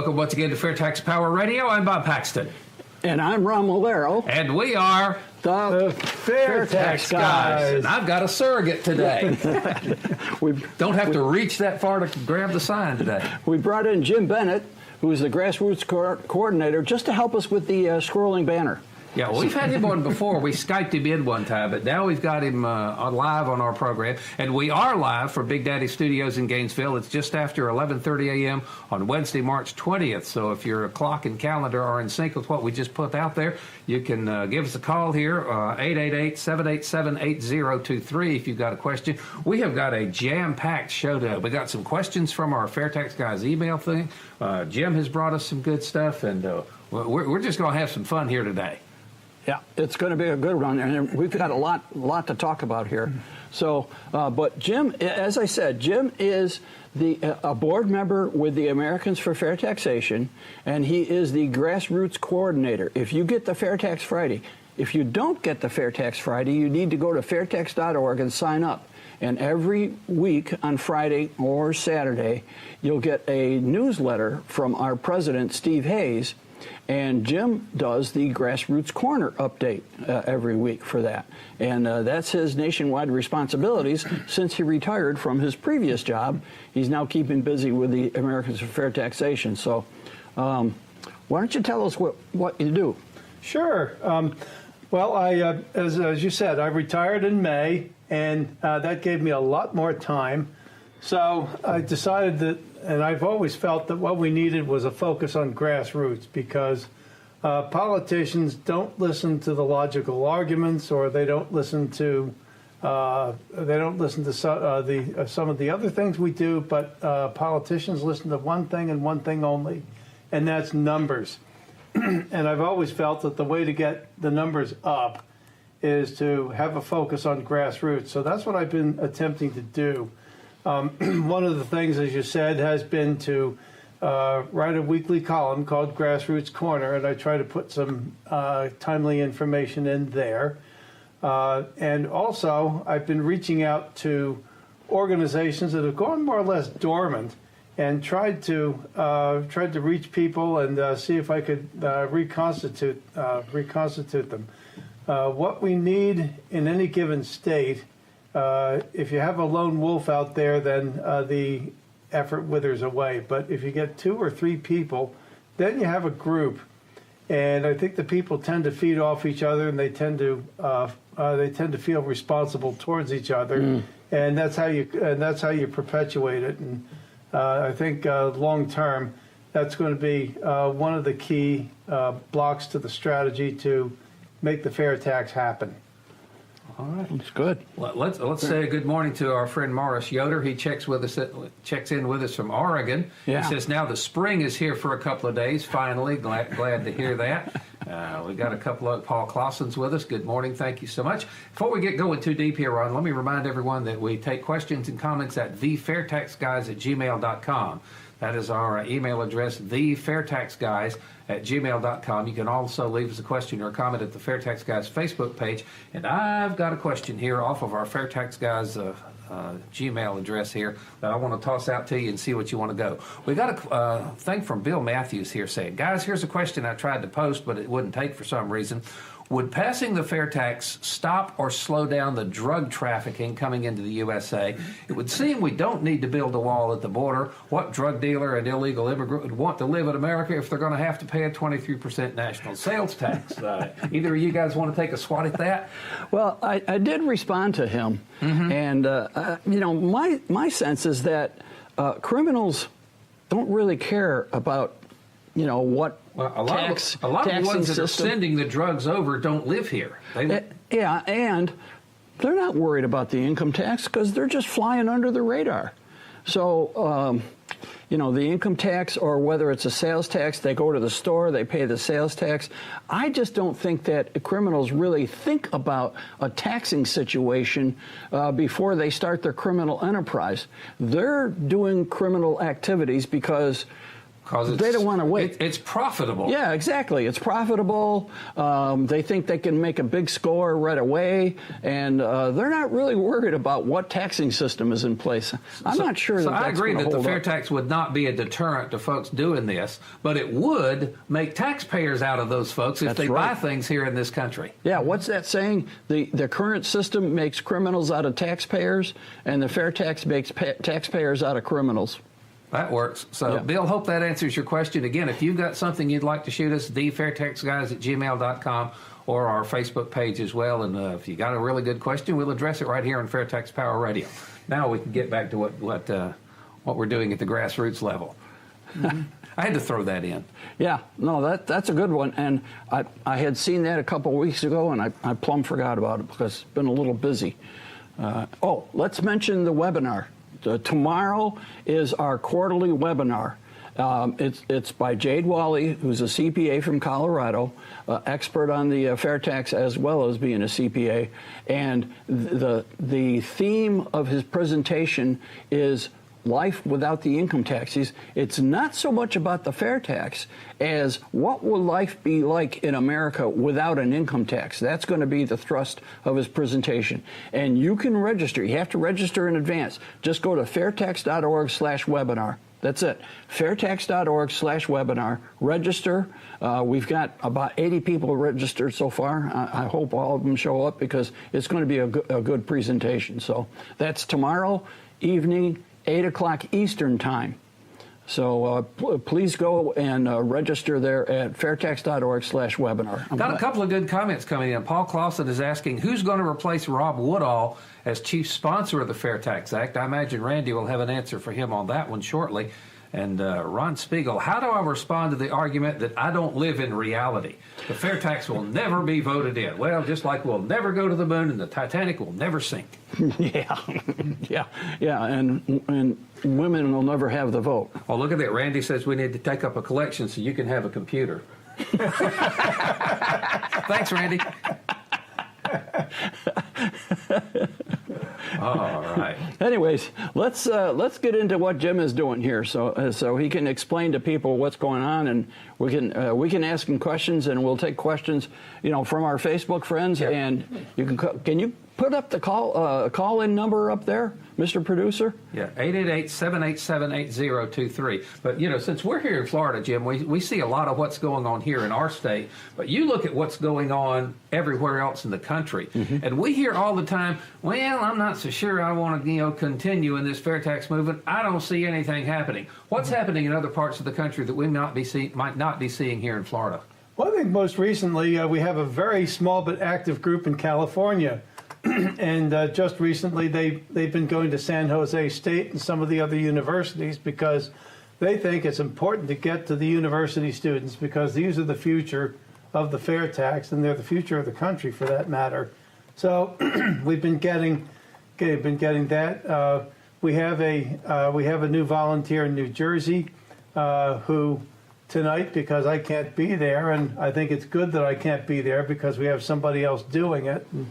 Welcome once again to FAIRtax Power Radio. I'm Bob Paxton. And I'm Ron Malero. And we are the FAIRtax guys. And I've got a surrogate today. We don't have to reach that far to grab the sign today. We brought in Jim Bennett, who's the Grassroots Coordinator, just to help us with the scrolling banner. Yeah, well, we've had him on before. We Skyped him in one time, but now we've got him live on our program. And we are live for Big Daddy Studios in Gainesville. It's just after 11:30 a.m. on Wednesday, March 20th. So if your clock and calendar are in sync with what we just put out there, you can give us a call here, 888-787-8023 if you've got a question. We have got a jam-packed show today. We got some questions from our FAIRtax guys email thing. Jim has brought us some good stuff, and we're just going to have some fun here today. Yeah, it's going to be a good one, and we've got a lot to talk about here. So, but Jim, as I said, Jim is a board member with the Americans for Fair Taxation, and he is the Grassroots Coordinator. If you get the FAIRtax Friday, if you don't get the FAIRtax Friday, you need to go to fairtax.org and sign up. And every week on Friday or Saturday, you'll get a newsletter from our president, Steve Hayes. And Jim does the Grassroots Corner update every week for that. And that's his nationwide responsibilities since he retired from his previous job. He's now keeping busy with the Americans for Fair Taxation. So why don't you tell us what you do? Sure. Well, as you said, I retired in May, and that gave me a lot more time. So I decided that, and I've always felt that what we needed was a focus on grassroots, because politicians don't listen to the logical arguments, or they don't listen to some of the other things we do. But politicians listen to one thing and one thing only, and that's numbers. And I've always felt that the way to get the numbers up is to have a focus on grassroots. So that's what I've been attempting to do. One of the things, as you said, has been to write a weekly column called Grassroots Corner, and I try to put some timely information in there. And also, I've been reaching out to organizations that have gone more or less dormant, and tried to reach people and see if I could reconstitute them. What we need in any given state. If you have a lone wolf out there, then the effort withers away. But if you get 2 or 3 people, then you have a group. And I think the people tend to feed off each other, and they tend to feel responsible towards each other. And that's how you perpetuate it. And I think long term, that's going to be one of the key blocks to the strategy to make the FAIRtax happen. All right, that's good. Let's say good morning to our friend Morris Yoder. He checks in with us from Oregon. Yeah. He says now the spring is here for a couple of days. Finally, glad to hear that. We've got a couple of Paul Clausen's with us. Good morning. Thank you so much. Before we get going too deep here, Ron, let me remind everyone that we take questions and comments at thefairtaxguys@gmail.com. That is our email address, thefairtaxguys@gmail.com. You can also leave us a question or a comment at the FAIRtax Guys Facebook page. And I've got a question here off of our FAIRtax Guys Gmail address here that I want to toss out to you and see what you want to go. We got a thing from Bill Matthews here saying, guys, here's a question I tried to post, but it wouldn't take for some reason. Would passing the FAIRtax stop or slow down the drug trafficking coming into the USA? It would seem we don't need to build a wall at the border. What drug dealer and illegal immigrant would want to live in America if they're going to have to pay a 23% national sales tax? Either of you guys want to take a swat at that? Well, I did respond to him, and my sense is that criminals don't really care about what. Well, a lot of the ones that are sending the drugs over don't live here. Yeah, and they're not worried about the income tax because they're just flying under the radar. So, the income tax, or whether it's a sales tax, they go to the store, they pay the sales tax. I just don't think that criminals really think about a taxing situation before they start their criminal enterprise. They're doing criminal activities because Because they don't want to wait. It's profitable. Yeah, exactly. It's profitable. They think they can make a big score right away, and they're not really worried about what taxing system is in place. I'm not sure that that's I agree that the hold fair up. tax would not be a deterrent to folks doing this, but it would make taxpayers out of those folks if That's they right. buy things here in this country. Yeah, what's that saying? The current system makes criminals out of taxpayers, and the fair tax makes taxpayers out of criminals. That works. So, Yeah. Bill, hope that answers your question. Again, if you've got something you'd like to shoot us, thefairtaxguys@gmail.com or our Facebook page as well. And if you got a really good question, we'll address it right here on FairTax Power Radio. Now we can get back to what we're doing at the grassroots level. Mm-hmm. I had to throw that in. Yeah, no, that's a good one. And I had seen that a couple of weeks ago, and I plumb forgot about it because it's been a little busy. Let's mention the webinar. Tomorrow is our quarterly webinar. It's by Jade Wally, who's a CPA from Colorado, expert on the fair tax as well as being a CPA. And the theme of his presentation is life without the income taxes. It's not so much about the fair tax as what will life be like in America without an income tax. That's going to be the thrust of his presentation. And you can register. You have to register in advance. Just go to fairtax.org/webinar. That's it. Fairtax.org/webinar. Register. We've got about 80 people registered so far. I hope all of them show up because it's going to be a good presentation. So that's tomorrow evening, 8 o'clock Eastern Time. So please go and register there at fairtax.org/webinar. Got a couple of good comments coming in. Paul Clausen is asking, who's going to replace Rob Woodall as chief sponsor of the Fair Tax Act? I imagine Randy will have an answer for him on that one shortly. And Ron Spiegel, how do I respond to the argument that I don't live in reality? The fair tax will never be voted in. Well, just like we'll never go to the moon and the Titanic will never sink. Yeah, and women will never have the vote. Oh, look at that. Randy says we need to take up a collection so you can have a computer. Thanks, Randy. All right. Anyways, let's get into what Jim is doing here, so he can explain to people what's going on, and we can ask him questions, and we'll take questions, from our Facebook friends, Yeah. and can you put up the call-in number up there, Mr. Producer? Yeah, 888-787-8023. But, since we're here in Florida, Jim, we see a lot of what's going on here in our state. But you look at what's going on everywhere else in the country. Mm-hmm. And we hear all the time, well, I'm not so sure I want to, continue in this fair tax movement. I don't see anything happening. What's happening in other parts of the country that we might not be seeing here in Florida? Well, I think most recently we have a very small but active group in California. And just recently they've been going to San Jose State and some of the other universities because they think it's important to get to the university students because these are the future of the fair tax and they're the future of the country for that matter. So we've been getting that. We have a new volunteer in New Jersey who tonight, because I can't be there, and I think it's good that I can't be there because we have somebody else doing it. And,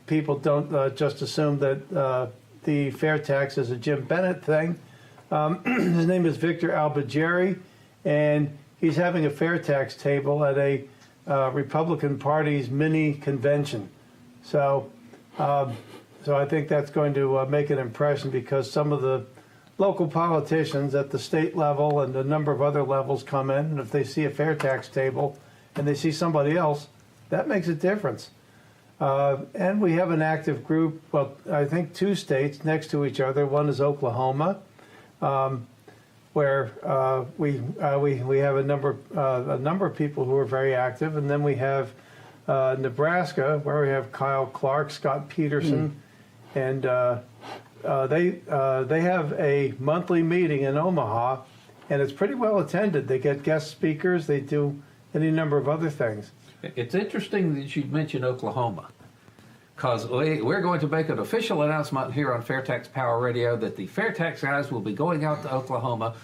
people don't just assume that the fair tax is a Jim Bennett thing. His name is Victor Albageri, and he's having a fair tax table at a Republican Party's mini convention. So I think that's going to make an impression because some of the local politicians at the state level and a number of other levels come in, and if they see a fair tax table and they see somebody else, that makes a difference. And we have an active group, well, I think 2 states next to each other. One is Oklahoma, where we have a number of people who are very active, and then we have Nebraska, where we have Kyle Clark, Scott Peterson, and they have a monthly meeting in Omaha, and it's pretty well attended. They get guest speakers. They do any number of other things. It's interesting that you mentioned Oklahoma, because we're going to make an official announcement here on Fair Tax Power Radio that the Fair Tax guys will be going out to Oklahoma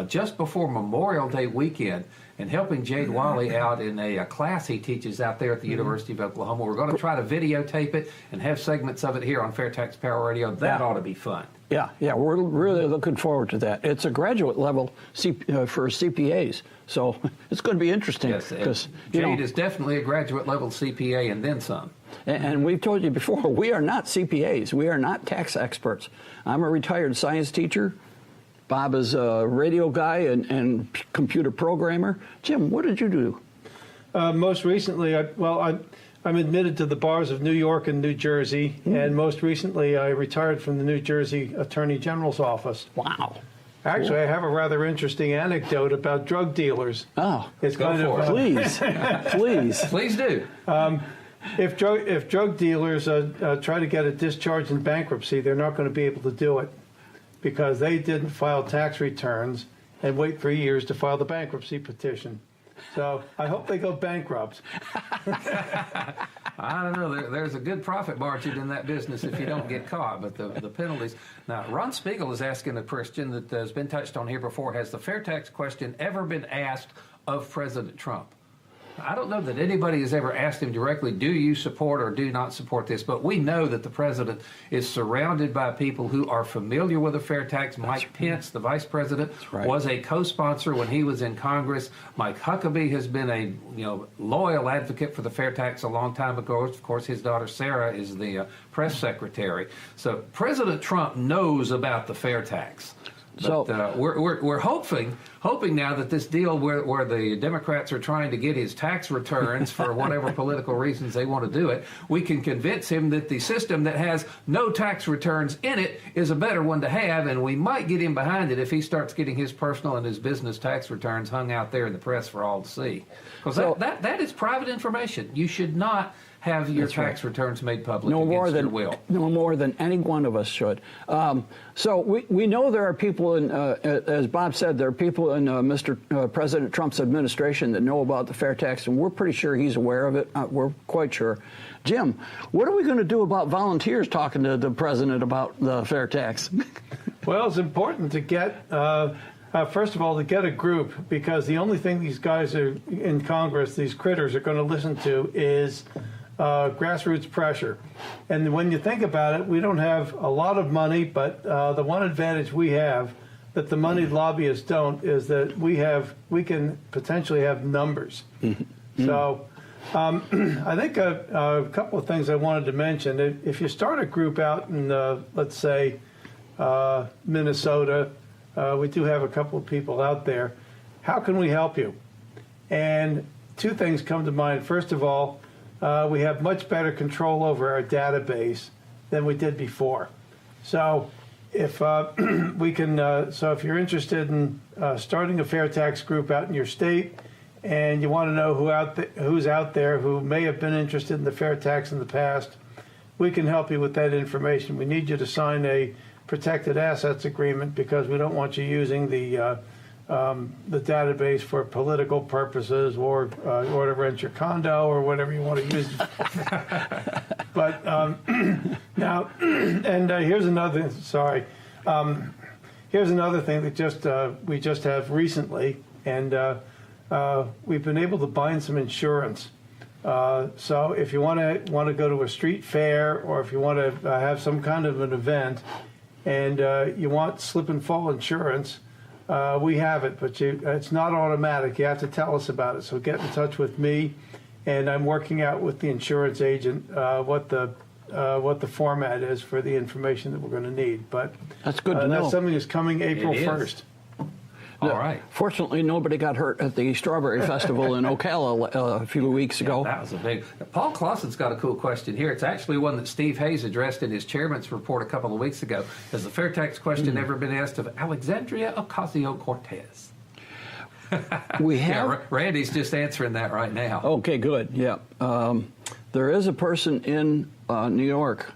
just before Memorial Day weekend and helping Jade Wally out in a class he teaches out there at the University of Oklahoma. We're going to try to videotape it and have segments of it here on FAIRtax Power Radio. That ought to be fun. Yeah, we're really looking forward to that. It's a graduate level for CPAs, so it's going to be interesting. Yes, Jade is definitely a graduate level CPA and then some. And we've told you before, we are not CPAs. We are not tax experts. I'm a retired science teacher. Bob is a radio guy and computer programmer. Jim, what did you do? Most recently, I'm admitted to the bars of New York and New Jersey, and most recently I retired from the New Jersey Attorney General's office. Wow. Actually, cool. I have a rather interesting anecdote about drug dealers. Oh, it's go for it. Please, please. Please do. If drug dealers try to get a discharge in bankruptcy, they're not going to be able to do it because they didn't file tax returns and wait 3 years to file the bankruptcy petition. So I hope they go bankrupt. I don't know. There's a good profit margin in that business if you don't get caught, but the penalties. Now, Ron Spiegel is asking a question that has been touched on here before. Has the FAIRtax question ever been asked of President Trump? I don't know that anybody has ever asked him directly, do you support or do not support this? But we know that the president is surrounded by people who are familiar with the FAIRtax. Mike Pence, the vice president, was a co-sponsor when he was in Congress. Mike Huckabee has been a loyal advocate for the FAIRtax a long time ago. Of course, his daughter Sarah is the press secretary. So President Trump knows about the FAIRtax. But we're hoping now that this deal where the Democrats are trying to get his tax returns for whatever political reasons they want to do it, we can convince him that the system that has no tax returns in it is a better one to have, and we might get him behind it if he starts getting his personal and his business tax returns hung out there in the press for all to see. Because that is private information. You should not have your tax returns made public against your will. No more than any one of us should. So we know there are people in, as Bob said, there are people in Mr. President Trump's administration that know about the FAIRtax, and we're pretty sure he's aware of it. We're quite sure. Jim, what are we going to do about volunteers talking to the president about the FAIRtax? Well, it's important to get, first of all, to get a group, because the only thing these guys are in Congress, these critters, are going to listen to is grassroots pressure. And when you think about it, we don't have a lot of money, but the one advantage we have that the moneyed lobbyists don't is that we can potentially have numbers. So I think a couple of things I wanted to mention. If you start a group out in, let's say, Minnesota, we do have a couple of people out there. How can we help you? And two things come to mind. First of all, we have much better control over our database than we did before. So if we can, so if you're interested in starting a FAIRtax group out in your state, and you want to know who's out there who may have been interested in the FAIRtax in the past, we can help you with that information. We need you to sign a protected assets agreement because we don't want you using the database for political purposes or to rent your condo or whatever you want to use it for. But now, and here's another. Sorry, here's another thing that we just have recently, and we've been able to bind some insurance. So if you want to go to a street fair, or if you want to have some kind of an event, and you want slip and fall insurance. We have it, but it's not automatic. You have to tell us about it. So get in touch with me, and I'm working out with the insurance agent what the format is for the information that we're going to need. But that's good to know. That's something that's coming April 1st. All right. Fortunately, nobody got hurt at the Strawberry Festival in Ocala a few weeks ago. That was a big. Paul Clausen's got a cool question here. It's actually one that Steve Hayes addressed in his chairman's report a couple of weeks ago. Has the FAIRtax question ever been asked of Alexandria Ocasio-Cortez? We have. Yeah, Randy's just answering that right now. Okay, good. Yeah. There is a person in New York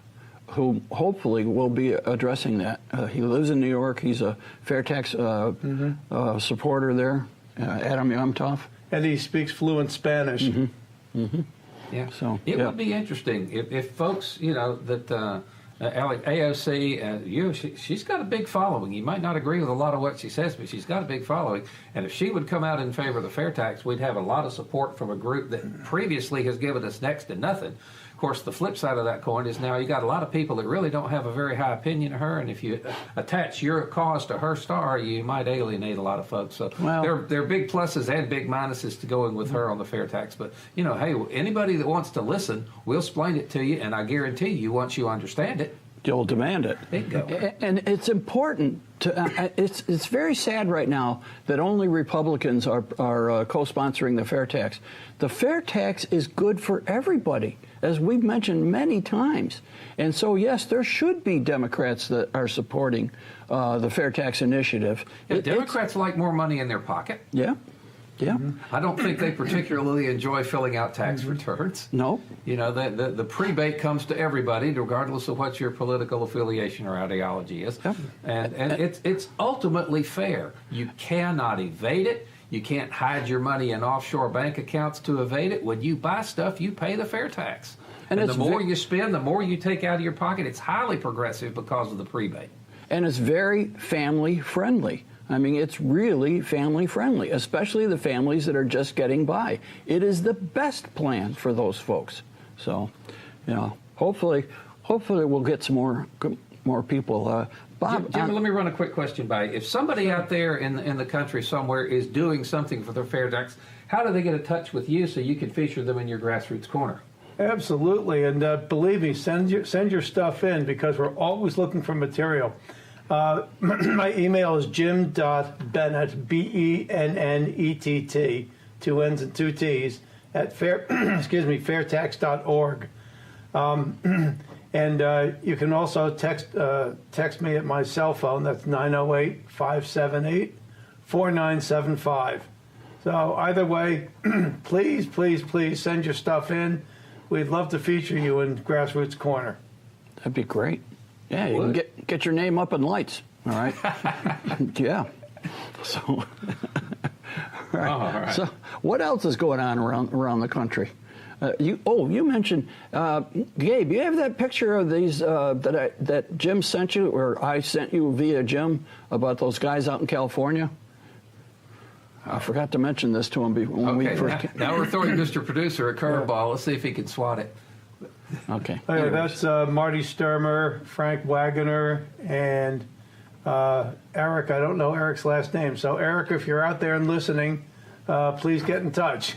who hopefully will be addressing that. He lives in New York. He's a FAIRtax supporter there, Adam Yomtov. And he speaks fluent Spanish. Yeah. So it would be interesting if folks, that AOC, she's got a big following. You might not agree with a lot of what she says, but she's got a big following. And if she would come out in favor of the fair tax, we'd have a lot of support from a group that previously has given us next to nothing. Of course, the flip side of that coin is now you got a lot of people that really don't have a very high opinion of her, and if you attach your cause to her star, you might alienate a lot of folks. So there are big pluses and big minuses to going with her on the fair tax. But, you know, hey, anybody that wants to listen, we'll explain it to you, and I guarantee you, once you understand it, you'll demand it. Bingo. And it's important to. It's very sad right now that only Republicans are co-sponsoring the fair tax. The fair tax is good for everybody, as we've mentioned many times. And so, yes, there should be Democrats that are supporting the fair tax initiative. Yeah, Democrats like more money in their pocket. Yeah. Yeah. I don't think they particularly enjoy filling out tax returns. No. You know, the prebate comes to everybody, regardless of what your political affiliation or ideology is. Yep. And it's ultimately fair. You cannot evade it. You can't hide your money in offshore bank accounts to evade it. When you buy stuff, you pay the fair tax. And the more you spend, the more you take out of your pocket. It's highly progressive because of the prebate. And it's very family friendly. I mean, it's really family friendly, especially the families that are just getting by. It is the best plan for those folks. So, you know, hopefully we'll get some more people. Bob, Jim, let me run a quick question by you. If somebody out there in the country somewhere is doing something for their fair tax, how do they get in touch with you so you can feature them in your Grassroots Corner? Absolutely, and believe me, send your stuff in because we're always looking for material. My email is jim.bennett, BENNETT, 2 N's and 2 T's, at fairtax.org. And you can also text me at my cell phone. That's 908-578-4975. So either way, please send your stuff in. We'd love to feature you in Grassroots Corner. That'd be great. Yeah, you can get your name up in lights. All right. Yeah. So, all right. All right. So, what else is going on around the country? You mentioned Gabe. You have that picture of these that Jim sent you, or I sent you via Jim, about those guys out in California. I forgot to mention this to him when we first. Now we're throwing Mr. Producer a curveball. Let's see if he can swat it. Okay. Okay, that's Marty Sturmer, Frank Wagoner, and Eric. I don't know Eric's last name. So, Eric, if you're out there and listening, please get in touch.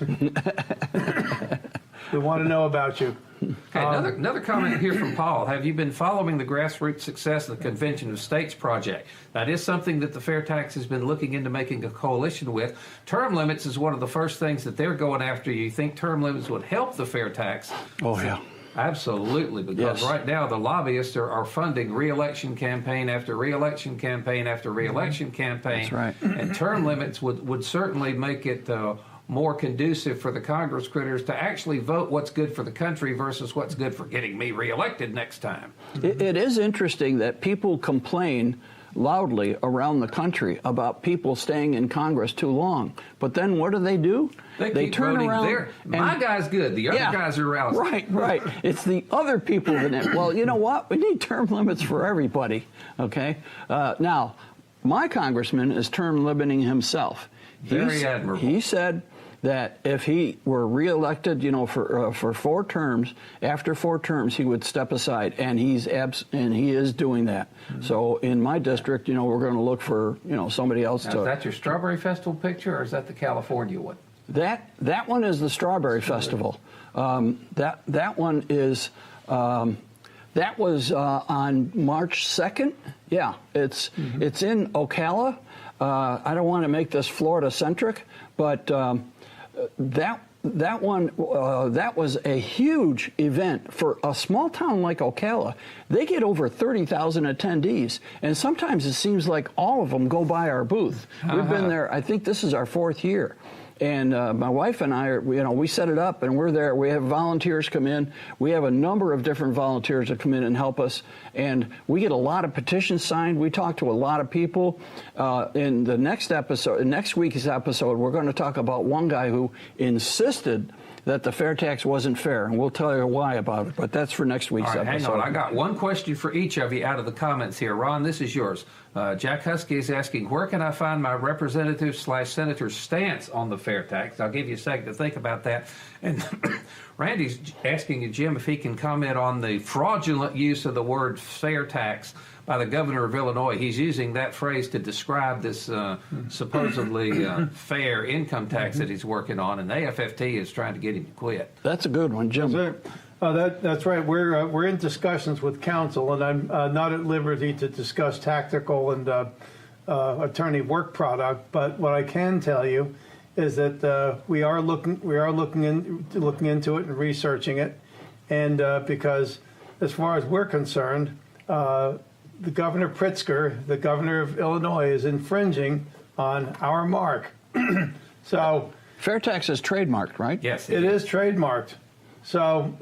We want to know about you. Okay, another comment here from Paul. Have you been following the grassroots success of the Convention of States project? That is something that the fair tax has been looking into making a coalition with. Term limits is one of the first things that they're going after. You think term limits would help the fair tax? Oh, yeah. Absolutely, because right now the lobbyists are funding re-election campaign after re-election campaign after re-election campaign. That's right. And term limits would certainly make it more conducive for the Congress critters to actually vote what's good for the country versus what's good for getting me reelected next time. It is interesting that people complain loudly around the country about people staying in Congress too long. But then what do? They turn around. My guy's good. The other guys are out. Right. It's the other people that, well, you know what? We need term limits for everybody. Okay. Now, my congressman is term limiting himself. Very admirable. He said that if he were reelected, for 4 terms, after 4 terms, he would step aside, and he is doing that. Mm-hmm. So in my district, we're going to look for, somebody else now, to. Is that your Strawberry Festival picture, or is that the California one? That one is the Strawberry Festival. That one is. That was on March 2nd. Yeah, it's in Ocala. I don't want to make this Florida centric, but that one that was a huge event for a small town like Ocala. They get over 30,000 attendees, and sometimes it seems like all of them go by our booth. We've been there. I think this is our 4th year. And my wife and I, we set it up, and we're there. We have volunteers come in. We have a number of different volunteers that come in and help us, and we get a lot of petitions signed. We talk to a lot of people. In the next week's episode, we're going to talk about one guy who insisted that the fair tax wasn't fair, and we'll tell you why about it, but that's for next week's All right, episode. hang on. I got one question for each of you out of the comments here. Ron, this is yours. Jack Husky is asking, where can I find my representative/senator's stance on the fair tax? I'll give you a second to think about that. And Randy's asking you, Jim, if he can comment on the fraudulent use of the word fair tax by the governor of Illinois. He's using that phrase to describe this supposedly fair income tax that he's working on, and the AFFT is trying to get him to quit. That's a good one, Jim. That's right. We're in discussions with counsel, and I'm not at liberty to discuss tactical and attorney work product. But what I can tell you is that we are looking into it and researching it, and because as far as we're concerned, the Governor Pritzker, the governor of Illinois, is infringing on our mark. So Fair tax is trademarked, right? Yes, it is trademarked. So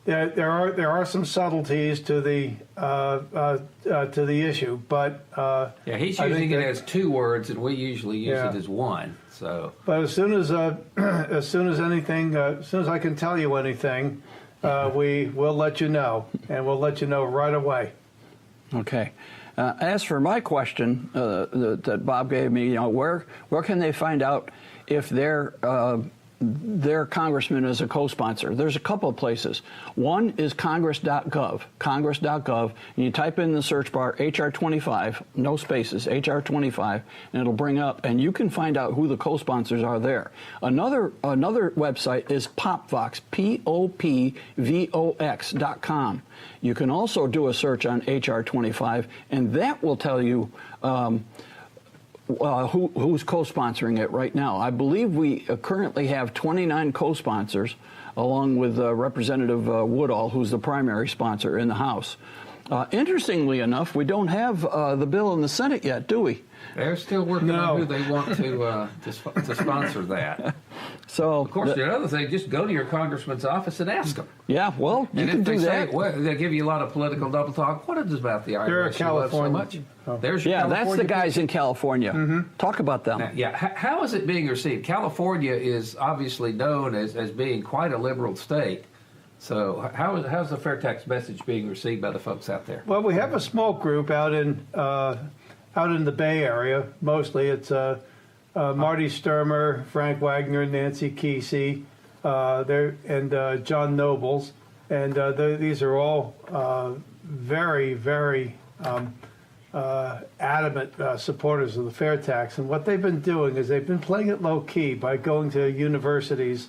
there are some subtleties to the issue, but yeah, he's using it as two words, and we usually use it as one. So, but as soon as I can tell you anything, we will let you know, and we'll let you know right away. Okay. As for my question that Bob gave me, where can they find out if their congressman is a co-sponsor? There's a couple of places. One is congress.gov, and you type in the search bar HR 25, no spaces, HR 25, and it'll bring up, and you can find out who the co-sponsors are there. Another website is PopVox, POPVOX.com. You can also do a search on HR 25, and that will tell you who's co-sponsoring it right now. I believe we currently have 29 co-sponsors, along with Representative Woodall, who's the primary sponsor in the House. Interestingly enough, we don't have the bill in the Senate yet, do we? They're still working on who they want to sponsor that. So, of course, the other thing, just go to your congressman's office and ask them. Yeah, well, you can do that. They give you a lot of political double talk. What is it about the IRS? They're California. So much? There's that's the guys in California. Mm-hmm. Talk about them. Now, how is it being received? California is obviously known as being quite a liberal state. So how's the fair tax message being received by the folks out there? Well, we have a small group out in the Bay Area. Mostly, it's Marty Sturmer, Frank Wagner, Nancy Kesey, and John Nobles, and these are all very, very adamant supporters of the fair tax. And what they've been doing is they've been playing it low key by going to universities,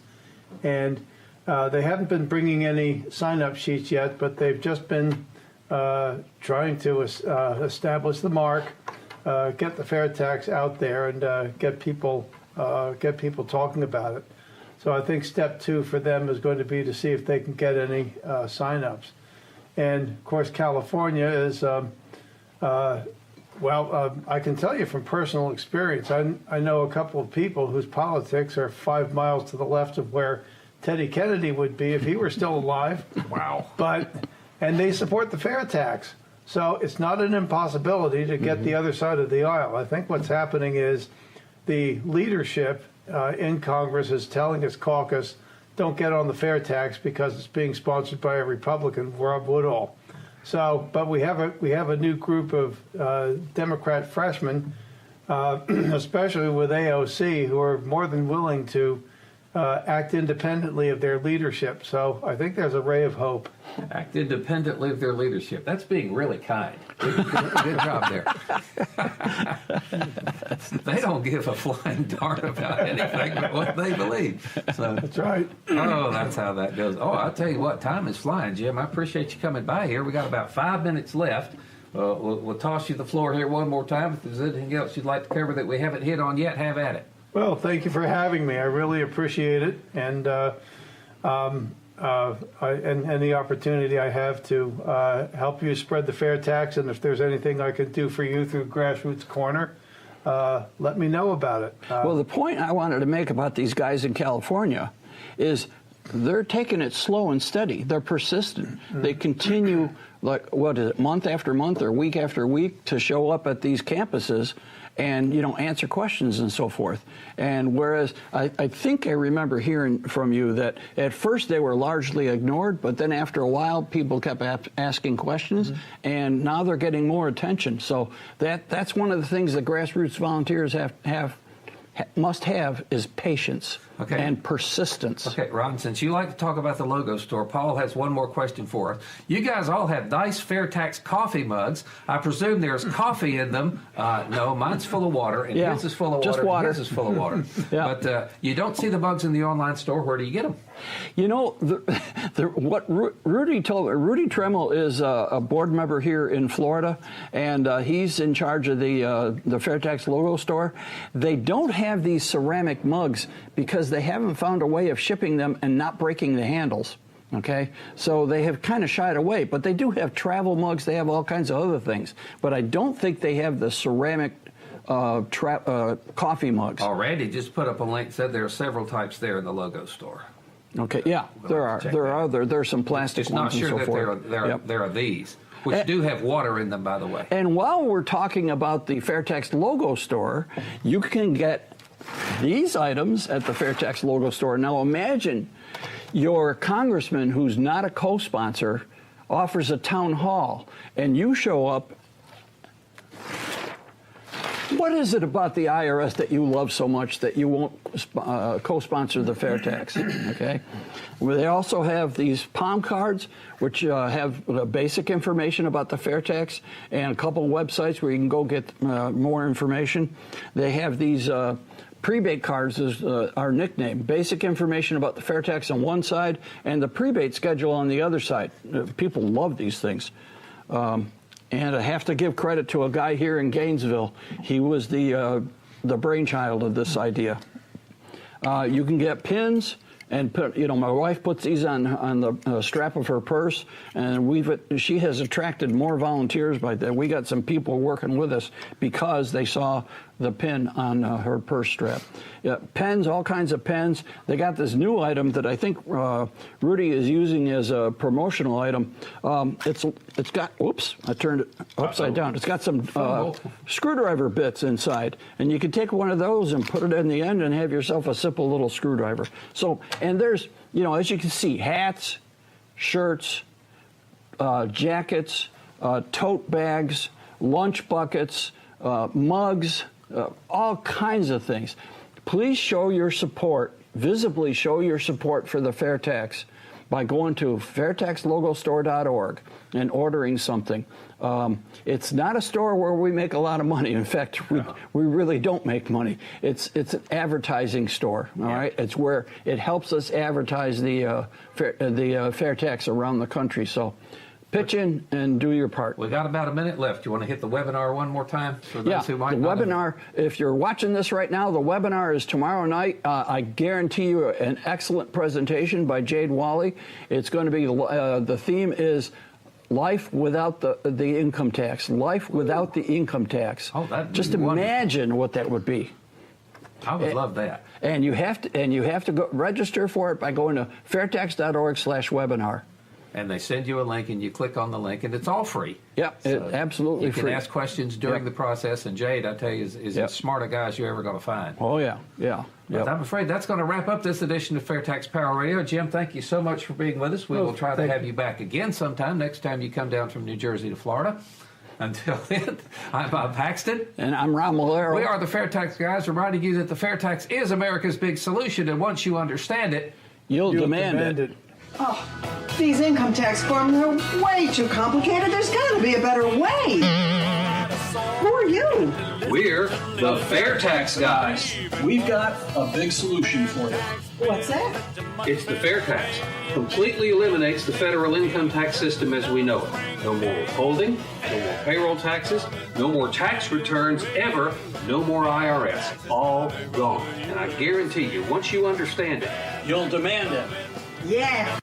and they haven't been bringing any sign-up sheets yet, but they've just been trying to establish the mark, get the fair tax out there, and get people talking about it. So I think step 2 for them is going to be to see if they can get any sign-ups. And of course, California is I can tell you from personal experience. I know a couple of people whose politics are 5 miles to the left of where Teddy Kennedy would be if he were still alive. Wow. And they support the fair tax. So it's not an impossibility to get the other side of the aisle. I think what's happening is the leadership in Congress is telling its caucus, don't get on the fair tax because it's being sponsored by a Republican, Rob Woodall. So, but we have a new group of Democrat freshmen, especially with AOC, who are more than willing to act independently of their leadership. So I think there's a ray of hope. Act independently of their leadership. That's being really kind. Good job there. They don't give a flying darn about anything but what they believe. So that's right. Oh, that's how that goes. Oh, I'll tell you what, time is flying, Jim. I appreciate you coming by here. We got about 5 minutes left. We'll toss you the floor here one more time. If there's anything else you'd like to cover that we haven't hit on yet, have at it. Well, thank you for having me. I really appreciate it, and the opportunity I have to help you spread the fair tax. And if there's anything I can do for you through Grassroots Corner, let me know about it. Well, the point I wanted to make about these guys in California is they're taking it slow and steady. They're persistent. They continue, like, what is it, month after month or week after week to show up at these campuses and, answer questions and so forth. And whereas I think I remember hearing from you that at first they were largely ignored, but then after a while people kept asking questions, and now they're getting more attention. So that's one of the things that grassroots volunteers must have is patience and persistence. Okay, Ron, since you like to talk about the logo store, Paul has one more question for us. You guys all have nice FAIRtax coffee mugs. I presume there's coffee in them. No, mine's full of water, and his is full of just water. Water. His is full of water. But you don't see the mugs in the online store. Where do you get them? What Rudy told me, Rudy Tremmel is a board member here in Florida, and he's in charge of the FAIRtax logo store. They don't have these ceramic mugs because they haven't found a way of shipping them and not breaking the handles. Okay, so they have kind of shied away, but they do have travel mugs. They have all kinds of other things, but I don't think they have the ceramic coffee mugs. Oh, Randy just put up a link, said there are several types there in the logo store. Okay, yeah, there are. There's some plastic ones and so forth. Just not sure that there are these, which do have water in them, by the way. And while we're talking about the FAIRtax logo store, you can get these items at the FAIRtax logo store. Now imagine your congressman who's not a co-sponsor offers a town hall, and you show up. What is it about the IRS that you love so much that you won't co-sponsor the FAIRtax? Okay. Well, they also have these palm cards, which have basic information about the FAIRtax, and a couple of websites where you can go get more information. They have these prebate cards, is our nickname. Basic information about the FAIRtax on one side, and the prebate schedule on the other side. People love these things. And I have to give credit to a guy here in Gainesville. He was the brainchild of this idea. You can get pins, and my wife puts these on the strap of her purse, and she has attracted more volunteers by that. We got some people working with us because they saw the pin on her purse strap. Pens, all kinds of pens. They got this new item that I think Rudy is using as a promotional item. It's got, oops, I turned it upside down. It's got some screwdriver bits inside, and you can take one of those and put it in the end and have yourself a simple little screwdriver. So, and there's, as you can see, hats, shirts, jackets, tote bags, lunch buckets, mugs, all kinds of things. Please show your support, visibly show your support for the FAIRtax by going to fairtaxlogostore.org and ordering something. It's not a store where we make a lot of money. In fact, we really don't make money. It's an advertising store, all right? It's where it helps us advertise the FAIRtax around the country. So pitch in and do your part. We got about a minute left. You want to hit the webinar one more time for those who might not webinar. If you're watching this right now, the webinar is tomorrow night. I guarantee you an excellent presentation by Jade Wally. It's going to be the theme is life without the income tax. Life without the income tax. Oh, that just imagine what that would be. I would love that. And you have to go register for it by going to fairtax.org/webinar. And they send you a link, and you click on the link, and it's all free. Yep, absolutely free. You can ask questions during the process, and Jade, I tell you, is as smart a guy as you're ever going to find. Oh, yeah. But I'm afraid that's going to wrap up this edition of FAIRtax Power Radio. Jim, thank you so much for being with us. We will try to have you back again sometime, next time you come down from New Jersey to Florida. Until then, I'm Bob Paxton. And I'm Ron Malero. We are the FAIRtax guys, reminding you that the FAIRtax is America's big solution, and once you understand it, you'll demand it. Oh, these income tax forms are way too complicated. There's got to be a better way. Who are you? We're the FAIRtax guys. We've got a big solution for you. What's that? It's the FAIRtax. Completely eliminates the federal income tax system as we know it. No more withholding, no more payroll taxes, no more tax returns ever, no more IRS. All gone. And I guarantee you, once you understand it, you'll demand it. Yeah.